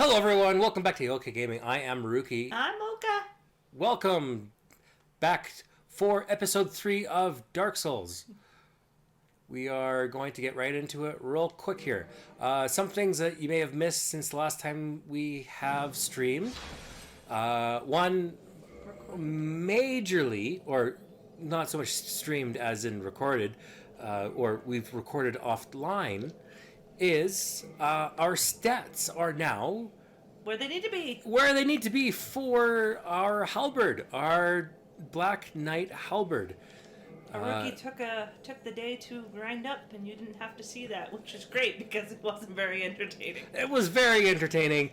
Hello everyone, welcome back to OK Gaming. I am Maruki. I'm Mocha. Welcome back for episode 3 of Dark Souls. We are going to get right into it real quick here. Some things that you may have missed since the last time we have streamed. One majorly, or not so much streamed as in recorded, or we've recorded offline, is our stats are now where they need to be. Where they need to be for our halberd, our Black Knight halberd. Haruki took the day to grind up, and you didn't have to see that, which is great because it wasn't very entertaining. It was very entertaining.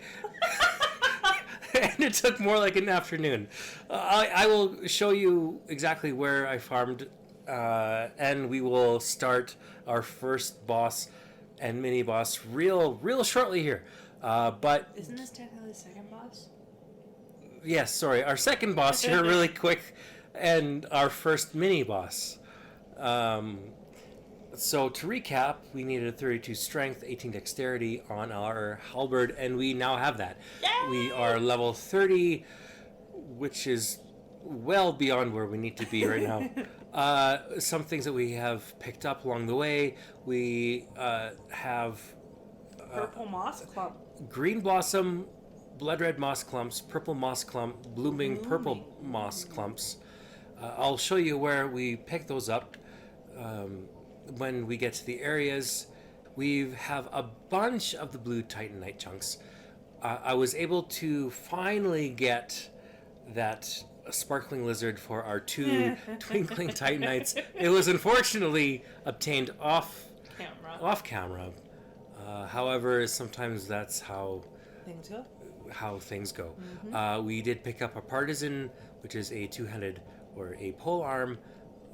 And it took more like an afternoon. I will show you exactly where I farmed, and we will start our first boss and mini boss real shortly here. But isn't this technically the second boss? Yes, sorry, our second boss here really quick, and our first mini boss. So to recap, we needed a 32 strength, 18 dexterity on our halberd, and we now have that. Yay! We are level 30, which is well beyond where we need to be right now. Some things that we have picked up along the way, we have purple moss clump, green blossom, blood red moss clumps, purple moss clump, blooming purple moss clumps. I'll show you where we pick those up when we get to the areas. We have a bunch of the blue titanite chunks. I was able to finally get that sparkling lizard for our 2 twinkling titanites. It was unfortunately obtained off camera. However, sometimes that's how things go. Mm-hmm. We did pick up a partisan, which is a two-handed or a pole arm.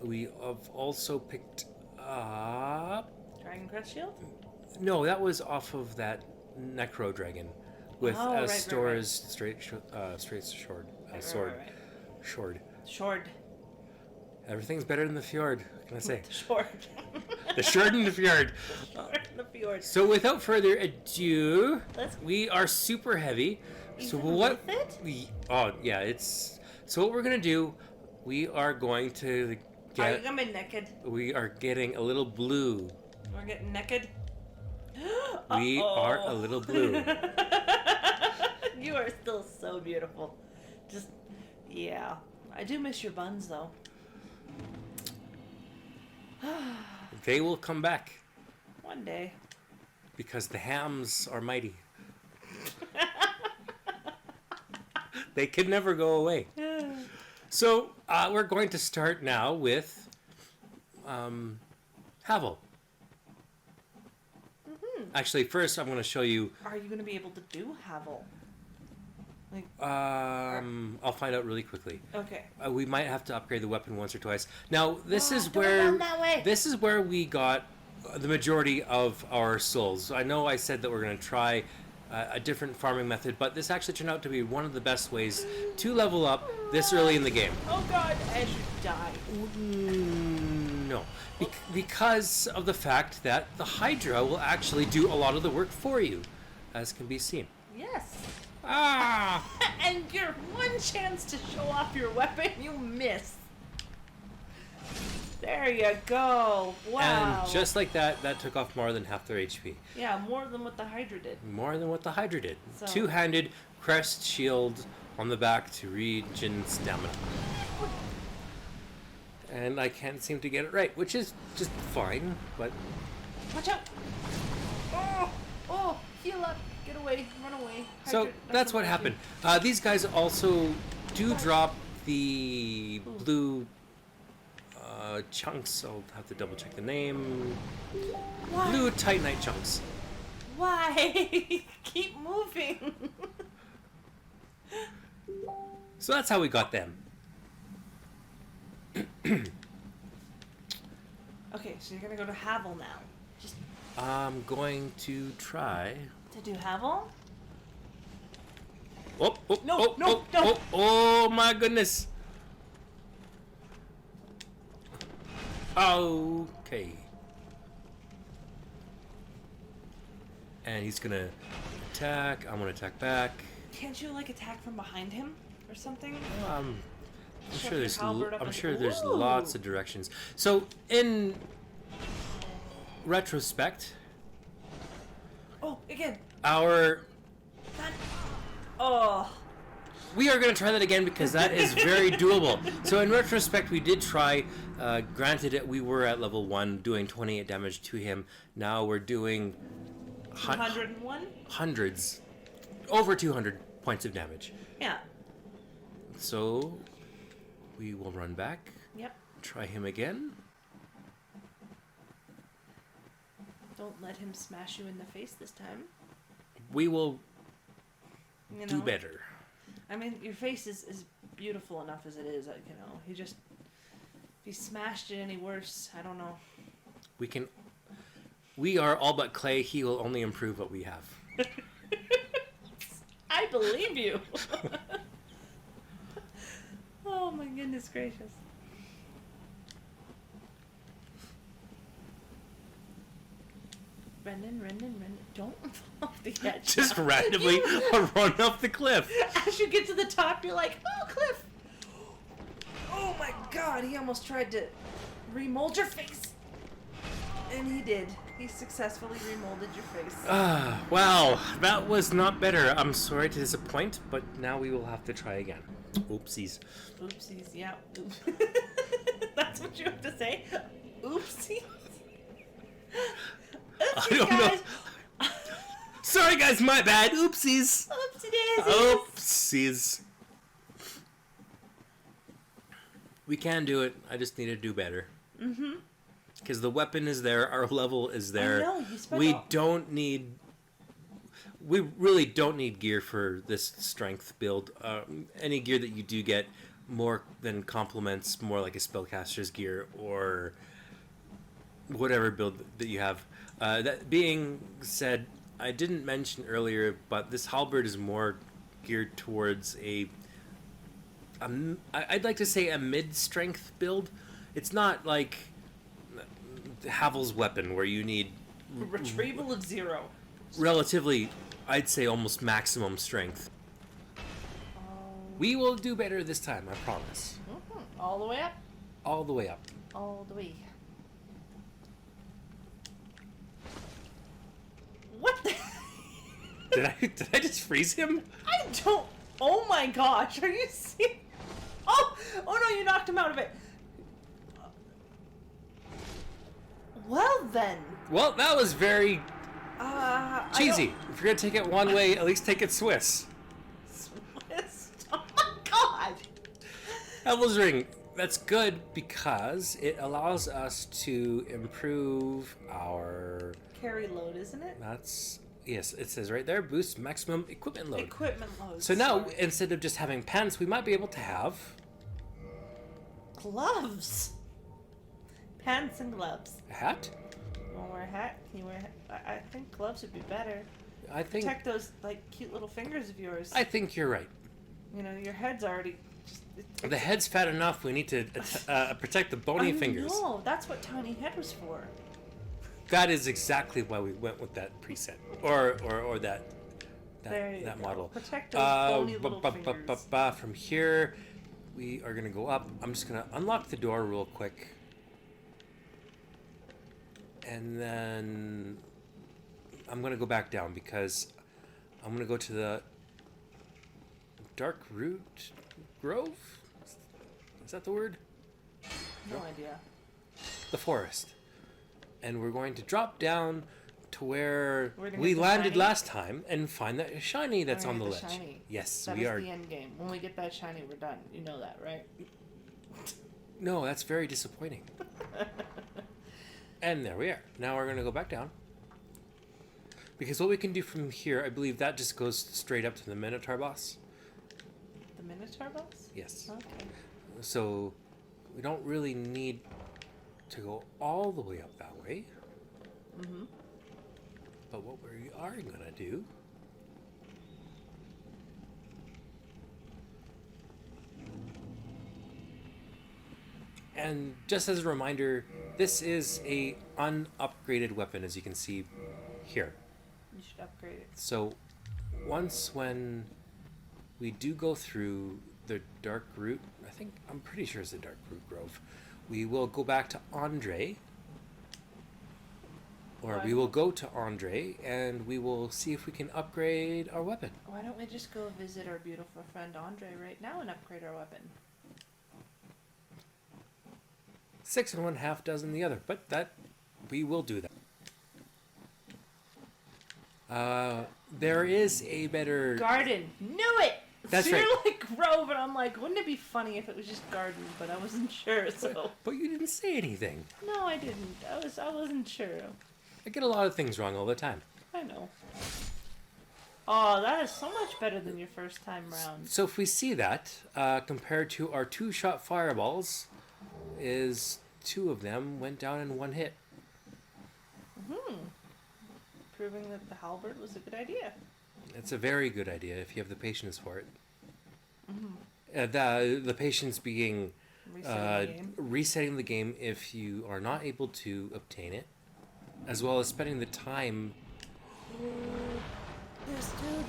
We have also picked up Dragon Crest Shield? No, that was off of that Necro Dragon with Stor's straight sword. Shord. Everything's better than the fjord. What can I say? Short. The short and the fjord. Short and the fjord. So without further ado, we are super heavy. So what? It's. So what we're gonna do? We are going to get. Are you gonna be naked? We are getting a little blue. We're getting naked. We are a little blue. You are still so beautiful. Yeah. I do miss your buns though. They will come back. One day. Because the hams are mighty. They can never go away. So we're going to start now with Havel. Mm-hmm. Actually, first I'm going to show you. Are you going to be able to do Havel? I'll find out really quickly. Okay. We might have to upgrade the weapon once or twice. Now, this is where we got the majority of our souls. I know I said that we're going to try a different farming method, but this actually turned out to be one of the best ways to level up this early in the game. Oh God, as you die. No. Because of the fact that the Hydra will actually do a lot of the work for you, as can be seen. Yes. Ah! And your one chance to show off your weapon, you miss. There you go. Wow. And just like that, that took off more than half their HP. Yeah, more than what the Hydra did. More than what the Hydra did. So. Two-handed crest shield on the back to regen stamina. And I can't seem to get it right, which is just fine, but... Watch out! Oh, heal up. Get away, run away. So that's what happened. These guys also do drop the blue chunks. I'll have to double check the name. Why? Blue titanite chunks. Why? Keep moving. So that's how we got them. Okay, so you're gonna go to Havel now. I'm going to try to do Havel? No. Oh my goodness. Okay. And he's gonna attack. I'm gonna attack back. Can't you like attack from behind him or something? I'm Shove sure your there's halberd up I'm his- sure there's Ooh. lots of directions. So in retrospect, Oh, again. our That... Oh. we are going to try that again because that is very doable. So in retrospect, we did try. Granted, we were at level 1 doing 28 damage to him. Now we're doing 101? hundreds, over 200 points of damage. Yeah. So we will run back, Yep. try him again. Don't let him smash you in the face this time. We will You do know? better. I mean, your face is beautiful enough as it is. Like, you know, you just... If you smashed it any worse, I don't know. We are all but clay. He will only improve what we have. I believe you. Oh my goodness gracious. Brendan, don't fall off the edge. Just randomly run off the cliff. As you get to the top, you're like, oh, cliff. Oh my god, he almost tried to remold your face. And he did. He successfully remolded your face. Wow, that was not better. I'm sorry to disappoint, but now we will have to try again. Oopsies. Oopsies, yeah. Oops. That's what you have to say? Oopsies. I Oopsies, don't guys. know. Sorry, guys, my bad. Oopsies. Oopsie daisies. Oopsies. We can do it. I just need to do better. Mm-hmm. Because the weapon is there, our level is there. I know, you spent We all... don't need. We really don't need gear for this strength build. Any gear that you do get more than complements more like a spellcaster's gear or whatever build that you have. That being said, I didn't mention earlier, but this halberd is more geared towards I'd like to say a mid-strength build. It's not like Havel's weapon where you need Retrieval of 0. relatively, I'd say almost maximum strength. We will do better this time, I promise. Mm-hmm. All the way up? All the way up. All the way. What the... Did I just freeze him? I don't... Oh my gosh, are you serious? Oh no, you knocked him out of it. Well then. Well, that was very cheesy. I If you're gonna take it one way, at least take it Swiss. Swiss. Oh my god. Havel's Ring. That's good because it allows us to improve our... Carry load, isn't it? That's... Yes, it says right there, boost maximum equipment load. Equipment load. So now, sorry. instead of just having pants, we might be able to have... Gloves. Pants and gloves. a hat? You want to wear a hat? Can you wear a hat? I think gloves would be better. I think... Protect those, like, cute little fingers of yours. I think you're right. You know, your head's already... Just, The head's fat enough, we need to protect the bony fingers. No, that's what tiny head was for. That is exactly why we went with that preset. Or that There you that go. model. Protect those bony little fingers. From here, we are going to go up. I'm just going to unlock the door real quick. And then I'm going to go back down because I'm going to go to the Dark Root Grove? Is that the word? No idea. The forest. And we're going to drop down to where We're gonna we get the landed shiny? last time and find that shiny that's We're on the gonna ledge. get the shiny. Yes, That we is are. the end game. When we get that shiny, we're done. You know that, right? No, that's very disappointing. And there we are. Now we're going to go back down. Because what we can do from here, I believe that just goes straight up to the Minotaur boss. The Minotaur boss? Yes. Okay. So we don't really need to go all the way up that way. Mm-hmm. But what we are going to do and just as a reminder, this is a unupgraded weapon, as you can see here. You should upgrade it. So once when we do go through the Dark Root, I'm pretty sure it's the Dark Root Grove, we will go back to Andre, or we will go to Andre, and we will see if we can upgrade our weapon. Why don't we just go visit our beautiful friend Andre right now and upgrade our weapon? 6 and 1/2 dozen the other, but that we will do that. There is a better Garden. Knew it! That's so right. You're like Grove, and I'm like, wouldn't it be funny if it was just garden? But I wasn't sure, so. But you didn't say anything. No, I didn't. I wasn't sure. I get a lot of things wrong all the time. I know. Oh, that is so much better than your first time round. So if we see that, compared to our 2-shot fireballs, is 2 of them went down in 1 hit. Proving that the halberd was a good idea. It's a very good idea if you have the patience for it. The patience being resetting the game if you are not able to obtain it, as well as spending the time This dude.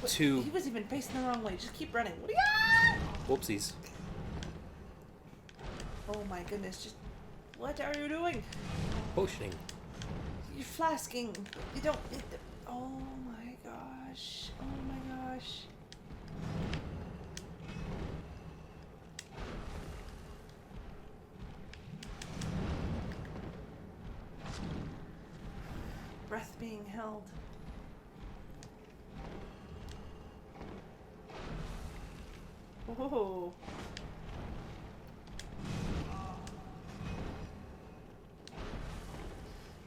to... He was even facing the wrong way. Just keep running. What do you... Whoopsies. Oh my goodness, just... What are you doing? Potioning. You're flasking. You don't... Oh my gosh. Oh my gosh. Breath being held. Oh.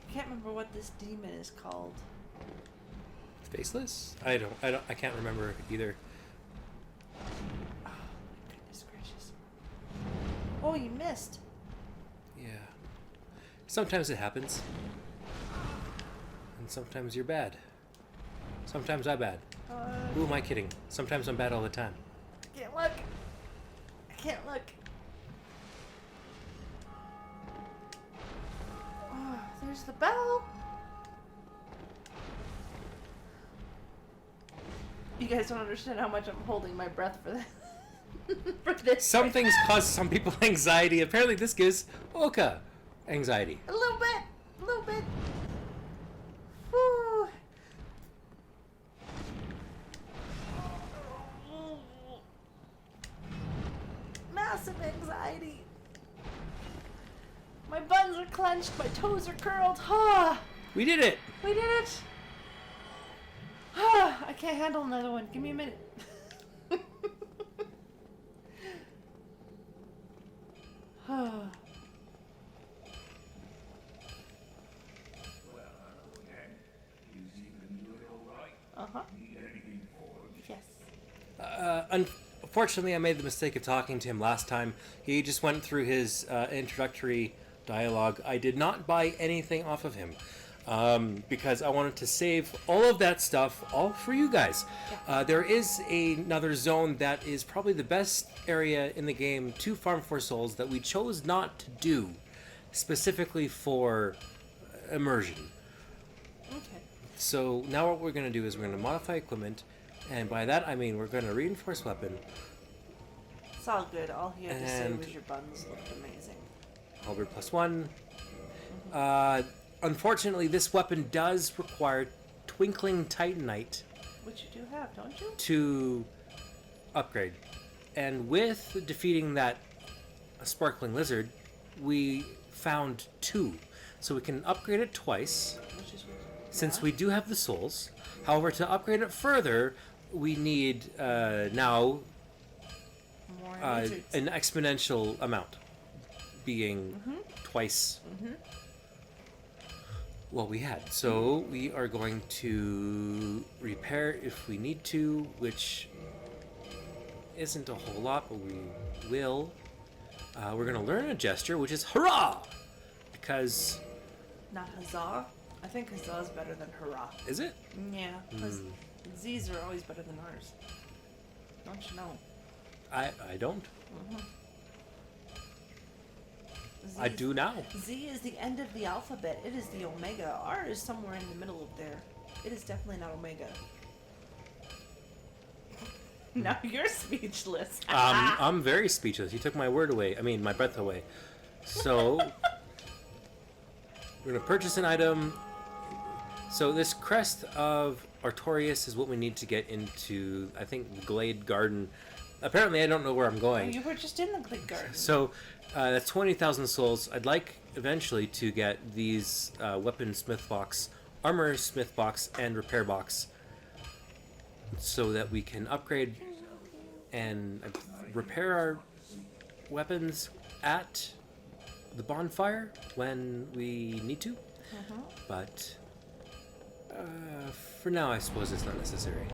I can't remember what this demon is called. Faceless? I can't remember either. Oh my goodness gracious. Oh, you missed. Yeah. Sometimes it happens. And sometimes you're bad. Sometimes I'm bad. Who am I kidding? Sometimes I'm bad all the time. I can't look. I can't look. Oh, there's the bell. You guys don't understand how much I'm holding my breath for this. For this. Some things cause some people anxiety. Apparently this gives Oka anxiety. A little bit. A little bit. Whew. Massive anxiety. My buns are clenched. My toes are curled. Ah, We did it! we did it. Ah, I can't handle another one. Give me a minute. Ah. Uh-huh. Yes. Unfortunately, I made the mistake of talking to him last time. He just went through his introductory dialogue. I did not buy anything off of him because I wanted to save all of that stuff all for you guys. There is another zone that is probably the best area in the game to farm for souls that we chose not to do specifically for immersion. Okay. So now what we're going to do is we're going to modify equipment, and by that I mean we're going to reinforce weapon, It's all good. All he had to say And- was your buns looked amazing. halberd +1. Unfortunately, this weapon does require Twinkling Titanite Which you do have, don't you? to upgrade. And with defeating that Sparkling Lizard, we found 2. So we can upgrade it twice, Which is since we do have the souls. However, to upgrade it further, we need now more lizards. an exponential amount, being twice what we had. So we are going to repair if we need to, which isn't a whole lot, but we will. We're going to learn a gesture, which is hurrah! Because, Not huzzah. I think huzzah is better than hurrah. is it? Yeah, because Z's are always better than ours. Don't you know? I don't. Z I do now. Z is the end of the alphabet. It is the omega. R is somewhere in the middle of there. It is definitely not omega. Now you're speechless. I'm very speechless. You took my word away. I mean, my breath away. So, we're going to purchase an item. So, this crest of Artorias is what we need to get into, I think, Glade Garden. Apparently, I don't know where I'm going. You were just in the Glade Garden. So, that's 20,000 souls. I'd like eventually to get these weapon smith box, armor smith box, and repair box so that we can upgrade and repair our weapons at the bonfire when we need to. But for now, I suppose it's not necessary.